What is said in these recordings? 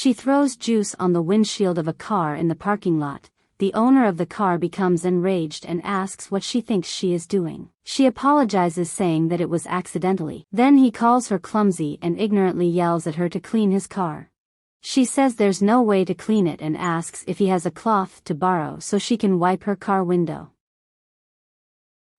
She throws juice on the windshield of a car in the parking lot. The owner of the car becomes enraged and asks what she thinks she is doing. She apologizes, saying that it was accidentally. Then he calls her clumsy and ignorantly yells at her to clean his car. She says there's no way to clean it and asks if he has a cloth to borrow so she can wipe her car window.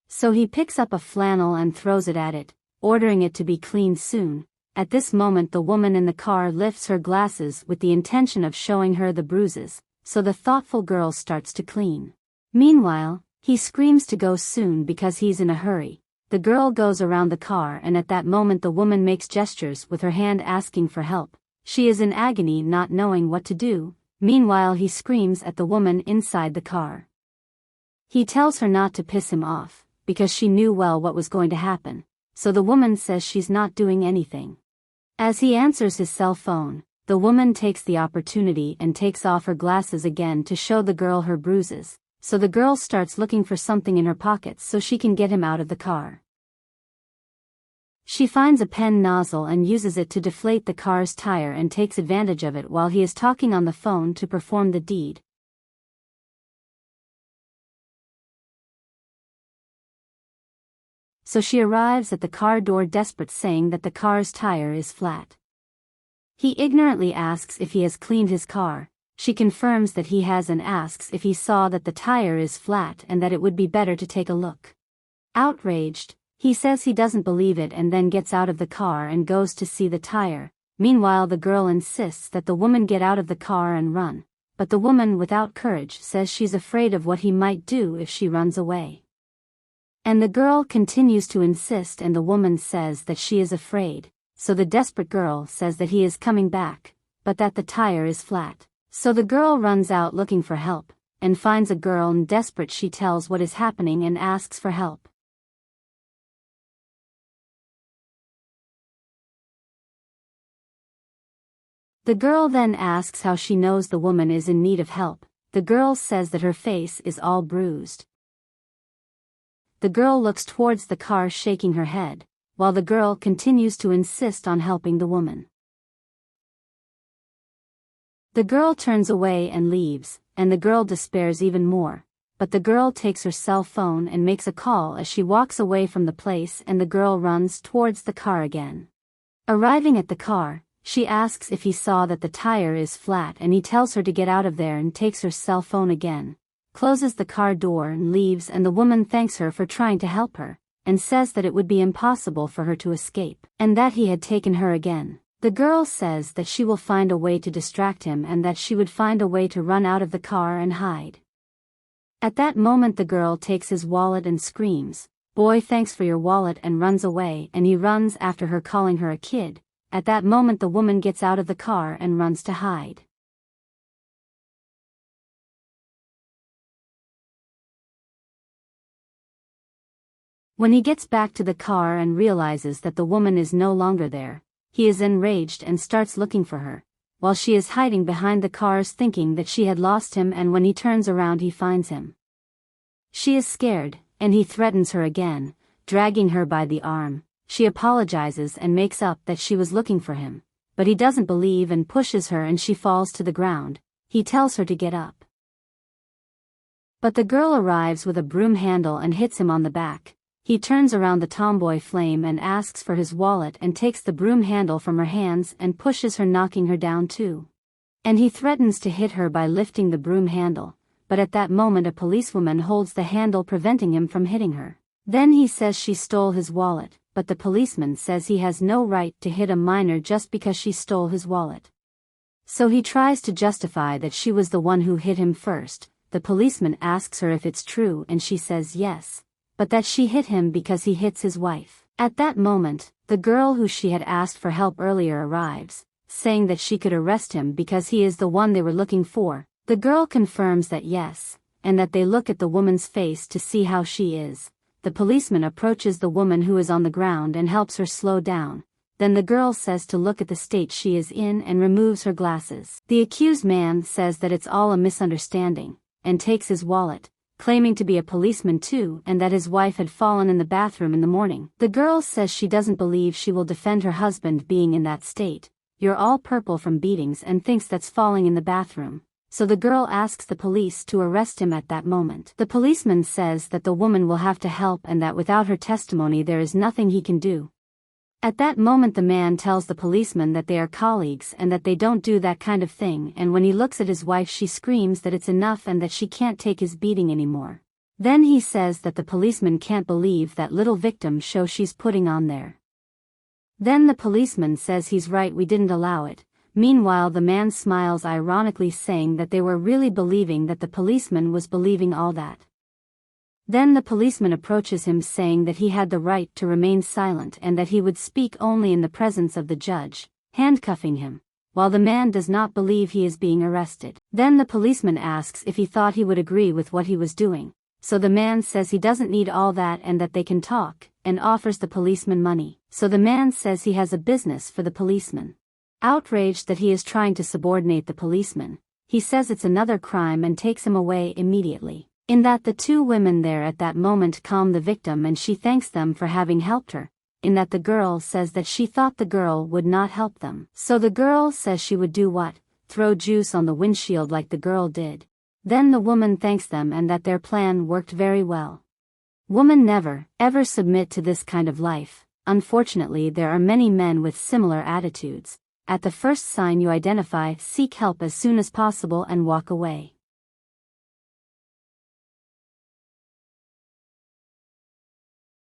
So he picks up a flannel and throws it at it, ordering it to be cleaned soon. At this moment the woman in the car lifts her glasses with the intention of showing her the bruises, so the thoughtful girl starts to clean. Meanwhile, he screams to go soon because he's in a hurry. The girl goes around the car, and at that moment the woman makes gestures with her hand asking for help. She is in agony, not knowing what to do. Meanwhile he screams at the woman inside the car. He tells her not to piss him off, because she knew well what was going to happen, so the woman says she's not doing anything. As he answers his cell phone, the woman takes the opportunity and takes off her glasses again to show the girl her bruises, so the girl starts looking for something in her pockets so she can get him out of the car. She finds a pen nozzle and uses it to deflate the car's tire and takes advantage of it while he is talking on the phone to perform the deed. So she arrives at the car door desperate, saying that the car's tire is flat. He ignorantly asks if he has cleaned his car. She confirms that he has and asks if he saw that the tire is flat and that it would be better to take a look. Outraged, he says he doesn't believe it and then gets out of the car and goes to see the tire. Meanwhile the girl insists that the woman get out of the car and run, but the woman, without courage, says she's afraid of what he might do if she runs away. And the girl continues to insist, and the woman says that she is afraid, so the desperate girl says that he is coming back, but that the tire is flat. So the girl runs out looking for help, and finds a girl, and desperate she tells what is happening and asks for help. The girl then asks how she knows the woman is in need of help. The girl says that her face is all bruised. The girl looks towards the car, shaking her head, while the girl continues to insist on helping the woman. The girl turns away and leaves, and the girl despairs even more, but the girl takes her cell phone and makes a call as she walks away from the place, and the girl runs towards the car again. Arriving at the car, she asks if he saw that the tire is flat, and he tells her to get out of there and takes her cell phone again, closes the car door and leaves, and the woman thanks her for trying to help her, and says that it would be impossible for her to escape, and that he had taken her again. The girl says that she will find a way to distract him and that she would find a way to run out of the car and hide. At that moment the girl takes his wallet and screams, "Boy, thanks for your wallet," and runs away, and he runs after her, calling her a kid. At that moment the woman gets out of the car and runs to hide. When he gets back to the car and realizes that the woman is no longer there, he is enraged and starts looking for her, while she is hiding behind the cars, thinking that she had lost him, and when he turns around he finds him. She is scared, and he threatens her again, dragging her by the arm. She apologizes and makes up that she was looking for him, but he doesn't believe and pushes her and she falls to the ground. He tells her to get up. But the girl arrives with a broom handle and hits him on the back. He turns around the tomboy flame and asks for his wallet and takes the broom handle from her hands and pushes her, knocking her down too. And he threatens to hit her by lifting the broom handle, but at that moment a policewoman holds the handle, preventing him from hitting her. Then he says she stole his wallet, but the policeman says he has no right to hit a minor just because she stole his wallet. So he tries to justify that she was the one who hit him first. The policeman asks her if it's true and she says yes, but that she hit him because he hits his wife. At that moment, the girl who she had asked for help earlier arrives, saying that she could arrest him because he is the one they were looking for. The girl confirms that yes, and that they look at the woman's face to see how she is. The policeman approaches the woman who is on the ground and helps her slow down. Then the girl says to look at the state she is in and removes her glasses. The accused man says that it's all a misunderstanding, and takes his wallet, claiming to be a policeman too, and that his wife had fallen in the bathroom in the morning. The girl says she doesn't believe she will defend her husband being in that state, "You're all purple from beatings," and thinks that's falling in the bathroom. So the girl asks the police to arrest him at that moment. The policeman says that the woman will have to help and that without her testimony there is nothing he can do. At that moment the man tells the policeman that they are colleagues and that they don't do that kind of thing, and when he looks at his wife she screams that it's enough and that she can't take his beating anymore. Then he says that the policeman can't believe that little victim show she's putting on there. Then the policeman says he's right, we didn't allow it. Meanwhile the man smiles ironically, saying that they were really believing that the policeman was believing all that. Then the policeman approaches him saying that he had the right to remain silent and that he would speak only in the presence of the judge, handcuffing him, while the man does not believe he is being arrested. Then the policeman asks if he thought he would agree with what he was doing, so the man says he doesn't need all that and that they can talk, and offers the policeman money. So the man says he has a business for the policeman. Outraged that he is trying to subordinate the policeman, he says it's another crime and takes him away immediately. In that the two women there at that moment calm the victim and she thanks them for having helped her, in that the girl says that she thought the girl would not help them. So the girl says she would do what? Throw juice on the windshield like the girl did. Then the woman thanks them and that their plan worked very well. Women never, ever submit to this kind of life. Unfortunately there are many men with similar attitudes. At the first sign you identify, seek help as soon as possible and walk away.